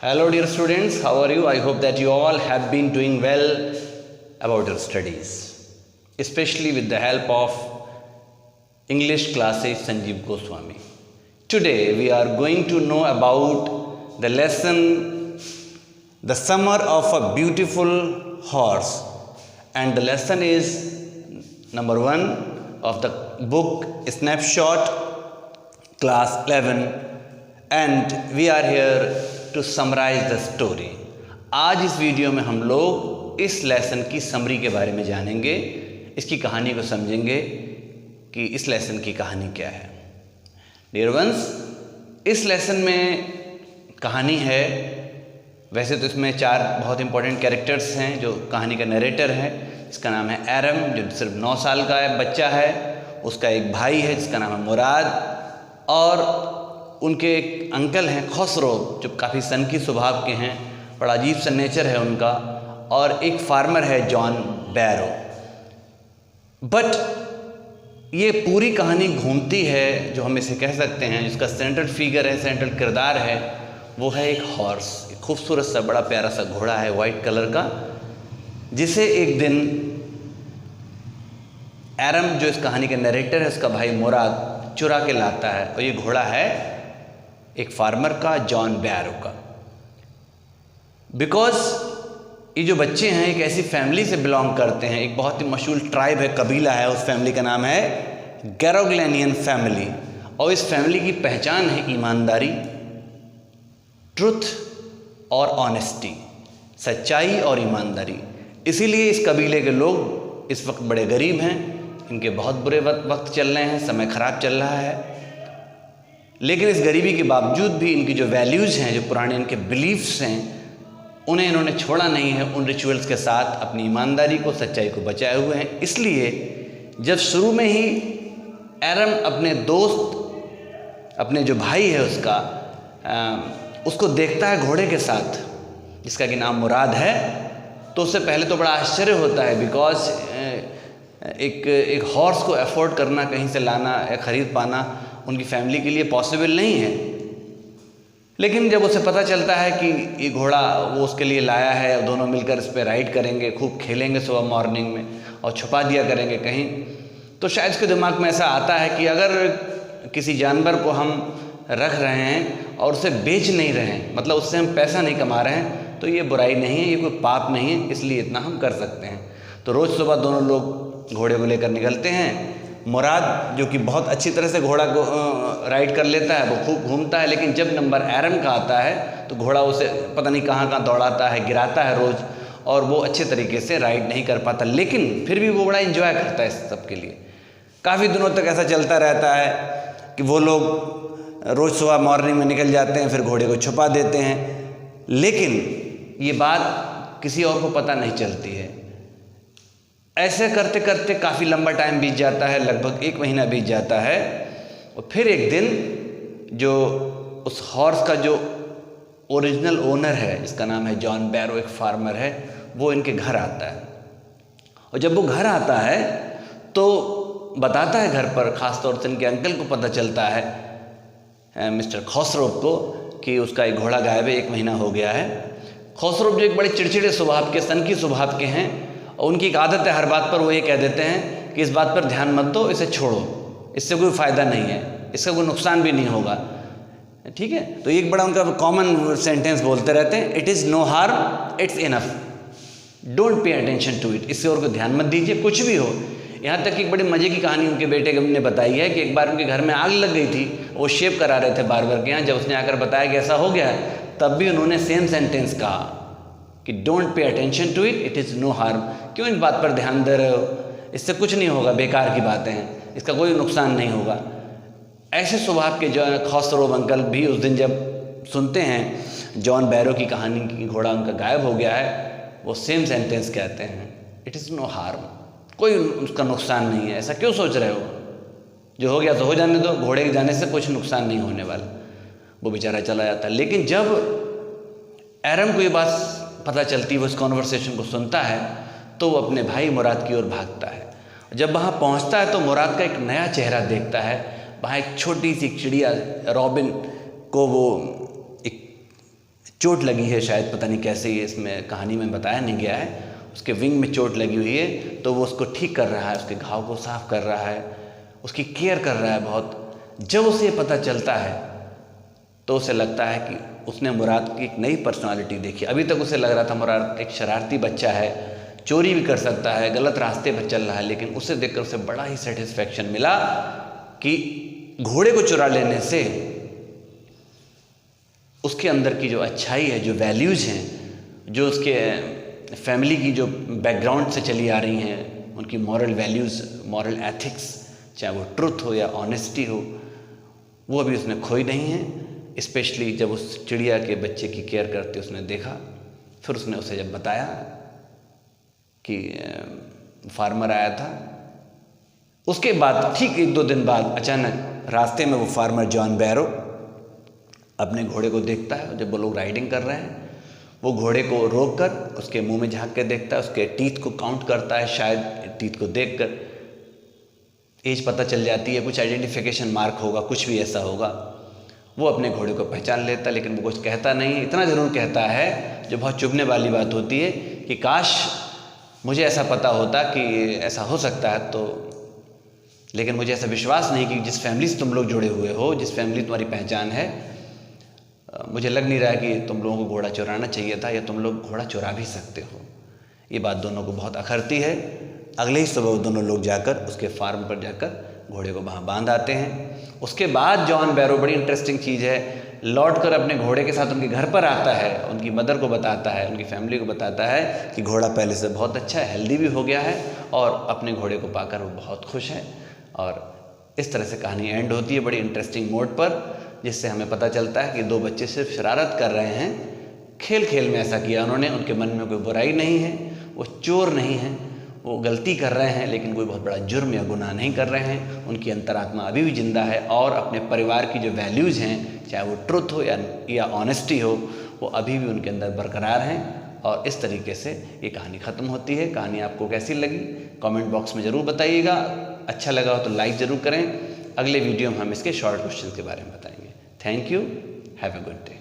Hello dear students, how are you? I hope that you all have been doing well about your studies, especially with the help of English classes Sanjeev Goswami. Today we are going to know about the lesson The Summer of a Beautiful Horse, and the lesson is number 1 of the book Snapshot class 11, and we are here to summarize the story. आज इस video में हम लोग इस lesson की summary के बारे में जानेंगे, इसकी कहानी को समझेंगे कि इस लेसन की कहानी क्या है। डियर वंस, इस लेसन में कहानी है, वैसे तो इसमें 4 बहुत इंपॉर्टेंट कैरेक्टर्स हैं। जो कहानी का नरेटर है, इसका नाम है एरम, जो सिर्फ 9 साल का है बच्चा है। उसका एक भाई है जिसका नाम है मुराद, और उनके एक अंकल हैं खसरो, जो काफ़ी सनकी स्वभाव के हैं, बड़ा अजीब सा नेचर है उनका, और एक फार्मर है जॉन बैरो। बट ये पूरी कहानी घूमती है, जो हम इसे कह सकते हैं, जिसका सेंट्रल फिगर है, सेंट्रल किरदार है, वो है एक हॉर्स, एक खूबसूरत सा बड़ा प्यारा सा घोड़ा है वाइट कलर का, जिसे एक दिन एरम, जो इस कहानी का नरेटर है, उसका भाई मुराद चुरा के लाता है। और ये घोड़ा है एक फार्मर का, जॉन बैरो का। बिकॉज ये जो बच्चे हैं एक ऐसी फैमिली से बिलोंग करते हैं, एक बहुत ही मशहूर ट्राइब है, कबीला है, उस फैमिली का नाम है गैरोग्लेनियन फैमिली। और इस फैमिली की पहचान है ईमानदारी, ट्रुथ और ऑनेस्टी, सच्चाई और ईमानदारी। इसीलिए इस कबीले के लोग इस वक्त बड़े गरीब हैं, इनके बहुत बुरे वक्त चल रहे हैं, समय ख़राब चल रहा है। लेकिन इस गरीबी के बावजूद भी इनकी जो वैल्यूज़ हैं, जो पुराने इनके बिलीफ्स हैं, उन्हें इन्होंने छोड़ा नहीं है। उन रिचुअल्स के साथ अपनी ईमानदारी को, सच्चाई को बचाए हुए हैं। इसलिए जब शुरू में ही एरम अपने दोस्त, अपने जो भाई है उसका, उसको देखता है घोड़े के साथ, जिसका कि नाम मुराद है, तो उससे पहले तो बड़ा आश्चर्य होता है। बिकॉज एक हॉर्स को अफोर्ड करना, कहीं से लाना या ख़रीद पाना उनकी फैमिली के लिए पॉसिबल नहीं है। लेकिन जब उसे पता चलता है कि ये घोड़ा वो उसके लिए लाया है, दोनों मिलकर इस पर राइड करेंगे, खूब खेलेंगे सुबह मॉर्निंग में, और छुपा दिया करेंगे कहीं, तो शायद उसके दिमाग में ऐसा आता है कि अगर किसी जानवर को हम रख रहे हैं और उसे बेच नहीं रहे हैं, मतलब उससे हम पैसा नहीं कमा रहे हैं, तो ये बुराई नहीं है, ये कोई पाप नहीं है, इसलिए इतना हम कर सकते हैं। तो रोज़ सुबह दोनों लोग घोड़े को लेकर निकलते हैं। मुराद, जो कि बहुत अच्छी तरह से घोड़ा को राइड कर लेता है, वो खूब घूमता है, लेकिन जब नंबर एरम का आता है तो घोड़ा उसे पता नहीं कहाँ कहाँ दौड़ाता है, गिराता है रोज़, और वो अच्छे तरीके से राइड नहीं कर पाता। लेकिन फिर भी वो बड़ा एंजॉय करता है इस सब के लिए। काफ़ी दिनों तक ऐसा चलता रहता है कि वो लोग रोज़ सुबह मॉर्निंग में निकल जाते हैं, फिर घोड़े को छुपा देते हैं, लेकिन ये बात किसी और को पता नहीं चलती है। ऐसे करते करते काफ़ी लंबा टाइम बीत जाता है, लगभग 1 महीना बीत जाता है। और फिर एक दिन जो उस हॉर्स का जो ओरिजिनल ओनर है, जिसका नाम है जॉन बैरो, एक फार्मर है, वो इनके घर आता है। और जब वो घर आता है तो बताता है घर पर, ख़ास तौर से इनके अंकल को पता चलता है, मिस्टर खसरोव को, कि उसका एक घोड़ा गायब है, 1 महीना हो गया है। खसरोव जो एक बड़े चिड़चिड़े स्वभाव के, सनकी स्वभाव के हैं, और उनकी एक आदत है, हर बात पर वो ये कह देते हैं कि इस बात पर ध्यान मत दो, इसे छोड़ो, इससे कोई फ़ायदा नहीं है, इसका कोई नुकसान भी नहीं होगा। ठीक है, तो एक बड़ा उनका कॉमन सेंटेंस बोलते रहते हैं, it is no harm, it's enough, don't pay attention to it, इससे और कोई ध्यान मत दीजिए, कुछ भी हो। यहाँ तक कि एक बड़ी मज़े की कहानी उनके बेटे ने बताई है कि एक बार उनके घर में आग लग गई थी, वो शेव करा रहे थे बार्बर के यहाँ। जब उसने आकर बताया कि ऐसा हो गया है, तब भी उन्होंने सेम सेंटेंस कहा कि don't pay attention to it, it is no harm. क्यों इन बात पर ध्यान दे रहे हो, इससे कुछ नहीं होगा, बेकार की बातें हैं, इसका कोई नुकसान नहीं होगा। ऐसे स्वभाव के जो खसरोव अंकल भी उस दिन जब सुनते हैं जॉन बैरो की कहानी की घोड़ा उनका गायब हो गया है, वो सेम सेंटेंस कहते हैं, इट इज़ नो हार्म, कोई उसका नुकसान नहीं है, ऐसा क्यों सोच रहे हो, जो हो गया तो हो जाने दो, घोड़े के जाने से कुछ नुकसान नहीं होने वाला। वो बेचारा चला जाता है। लेकिन जब एरम को ये बात पता चलती, वो इस कॉन्वर्सेशन को सुनता है, तो वो अपने भाई मुराद की ओर भागता है। जब वहाँ पहुँचता है तो मुराद का एक नया चेहरा देखता है। वहाँ एक छोटी सी चिड़िया रॉबिन को वो एक चोट लगी है शायद, पता नहीं कैसे, ये इसमें कहानी में बताया नहीं गया है, उसके विंग में चोट लगी हुई है, तो वो उसको ठीक कर रहा है, उसके घाव को साफ कर रहा है, उसकी केयर कर रहा है बहुत। जब उसे पता चलता है तो उसे लगता है कि उसने मुराद की एक नई पर्सनालिटी देखी। अभी तक उसे लग रहा था मुराद एक शरारती बच्चा है, चोरी भी कर सकता है, गलत रास्ते पर चल रहा है, लेकिन उसे देखकर उसे बड़ा ही सेटिस्फैक्शन मिला कि घोड़े को चुरा लेने से उसके अंदर की जो अच्छाई है, जो वैल्यूज़ हैं, जो उसके फैमिली की जो बैकग्राउंड से चली आ रही हैं, उनकी मॉरल वैल्यूज़, मॉरल एथिक्स, चाहे वो ट्रुथ हो या ऑनेस्टी हो, वो अभी उसने खोई नहीं है। स्पेशली जब उस चिड़िया के बच्चे की केयर करते उसने देखा, फिर उसने उसे जब बताया कि फार्मर आया था, उसके बाद ठीक 1-2 दिन बाद अचानक रास्ते में वो फार्मर जॉन बैरो अपने घोड़े को देखता है। जब वो लोग राइडिंग कर रहे हैं, वो घोड़े को रोक कर उसके मुंह में झांक के देखता है, उसके टीथ को काउंट करता है, शायद टीथ को देखकर एज पता चल जाती है, कुछ आइडेंटिफिकेशन मार्क होगा, कुछ भी ऐसा होगा। वो अपने घोड़े को पहचान लेता, लेकिन वो कुछ कहता नहीं। इतना ज़रूर कहता है, जो बहुत चुभने वाली बात होती है, कि काश मुझे ऐसा पता होता कि ऐसा हो सकता है, तो लेकिन मुझे ऐसा विश्वास नहीं कि जिस फैमिली से तुम लोग जुड़े हुए हो, जिस फैमिली तुम्हारी पहचान है, मुझे लग नहीं रहा है कि तुम लोगों को घोड़ा चुराना चाहिए था, या तुम लोग घोड़ा चुरा भी सकते हो। ये बात दोनों को बहुत अखरती है। अगले ही सुबह वो दोनों लोग जाकर उसके फार्म पर जाकर घोड़े को वहाँ बांध आते हैं। उसके बाद जॉन बैरो, बड़ी इंटरेस्टिंग चीज़ है, लौट कर अपने घोड़े के साथ उनके घर पर आता है, उनकी मदर को बताता है, उनकी फैमिली को बताता है कि घोड़ा पहले से बहुत अच्छा है, हेल्दी भी हो गया है, और अपने घोड़े को पाकर वो बहुत खुश है। और इस तरह से कहानी एंड होती है बड़ी इंटरेस्टिंग मोड पर, जिससे हमें पता चलता है कि 2 बच्चे सिर्फ शरारत कर रहे हैं, खेल खेल में ऐसा किया उन्होंने, उनके मन में कोई बुराई नहीं है, वो चोर नहीं है, वो गलती कर रहे हैं लेकिन कोई बहुत बड़ा जुर्म या गुनाह नहीं कर रहे हैं। उनकी अंतरात्मा अभी भी जिंदा है, और अपने परिवार की जो वैल्यूज़ हैं, चाहे वो ट्रुथ हो या ऑनेस्टी हो, वो अभी भी उनके अंदर बरकरार हैं। और इस तरीके से ये कहानी ख़त्म होती है। कहानी आपको कैसी लगी कमेंट बॉक्स में ज़रूर बताइएगा। अच्छा लगा हो तो लाइक ज़रूर करें। अगले वीडियो में हम इसके शॉर्ट क्वेश्चन के बारे में बताएंगे। Thank you, have a good day.